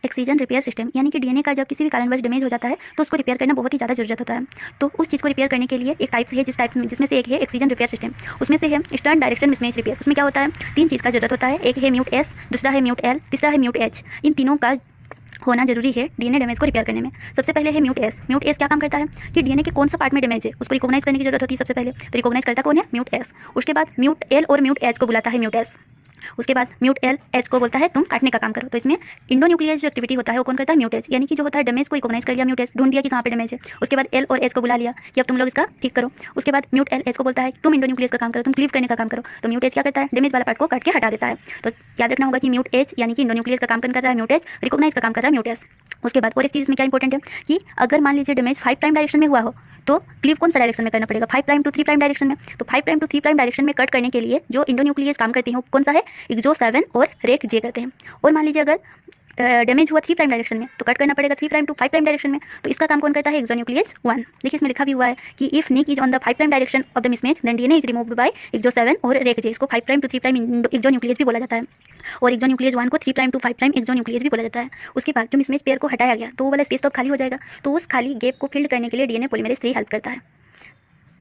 Excision repair system, यानी कि DNA का जब किसी भी कारणवश डैमेज हो जाता है तो उसको रिपेयर करना बहुत ही ज़्यादा जरूरत होता है। तो उस चीज़ को रिपेयर करने के लिए एक टाइप है जिसमें से एक है एक्सीजन रिपेयर सिस्टम। उसमें से है स्टर्न डायरेक्शन मिसमैच रिपेयर। उसमें क्या होता है, 3 चीज़ का जरूरत होता है। एक है म्यूट एस, दूसरा है म्यूट एल, तीसरा है म्यूट एच। इन तीनों का होना जरूरी है डीएनए डैमेज को रिपेयर करने में। सबसे पहले है म्यूट एस। म्यूट एस क्या काम करता है कि डीएनए के कौन सा पार्ट में डैमेज है उसको रिकॉग्नाइज करने की जरूरत होती है सबसे पहले। तो रिकॉग्नाइज करता कौन है, म्यूट एस। उसके बाद म्यूट एल और म्यूट एच को बुलाता है म्यूट एस। उसके बाद म्यूट एल एच को बोलता है तुम काटने का काम करो। तो इसमें इंडोन्यूक्लियस जो एक्टिविटी होता है वो कौन करता है, म्यूट एच। यानी कि जो होता है डैमेज को रिकॉग्नाइज कर लिया म्यूट एच, ढूंढ दिया कि कहाँ पे डैमेज है। उसके बाद एल और एच को बुला लिया कि अब तुम लोग इसका ठीक करो। उसके बाद म्यूट एल एच को बोलता है तुम इंडोन्यूक्लियस का काम करो, तुम क्लीव करने का काम करो। तो म्यूट एच क्या करता है, डैमेज वाला पार्ट को काट के हटा देता है। तो याद रखना होगा कि म्यूट एच यानी कि इंडोन्यूक्लियस का काम कर रहा है म्यूट एच, रिकॉग्नाइज का काम कर रहा है म्यूट एस। उसके बाद और एक चीज़ में क्या इंपॉर्टेंट है कि अगर मान लीजिए डैमेज 5 प्राइम डायरेक्शन में हुआ हो तो क्लीव कौन सा डायरेक्शन में करना पड़ेगा, 5 प्राइम टू 3 प्राइम डायरेक्शन में। तो 5 प्राइम टू 3 प्राइम डायरेक्शन में कट करने के लिए जो इंडोन्यूक्लियस काम करती हैं कौन सा है, एक्सो 7 और रेक जे करते हैं। और मान लीजिए अगर डैमेज हुआ 3 प्राइम डायरेक्शन में तो कट करना पड़ेगा 3 प्राइम टू 5 प्राइम डायरेक्शन में। तो इसका काम कौन करता है, एक्सोन्यूक्लियस 1। देखिए इसमें लिखा भी हुआ है कि if nick is on the 5 prime direction of the mismatch then DNA is removed by exo 7 और रेक जे। इसको 5 प्राइम टू 3 प्राइम एक्सोन्यूक्लियस भी बोला जाता है और एक्सोन्यूक्लियस 1 को 3 प्राइम टू 5 प्राइम एक्सोन्यूक्लियस भी बोला जाता है। उसके बाद जो मिसमैच पेयर को हटाया गया तो वो वाला स्पेस तो खाली हो जाएगा। तो उस खाली गैप को फिल करने के लिए डीएनए पॉलीमरेज 3 हेल्प करता है।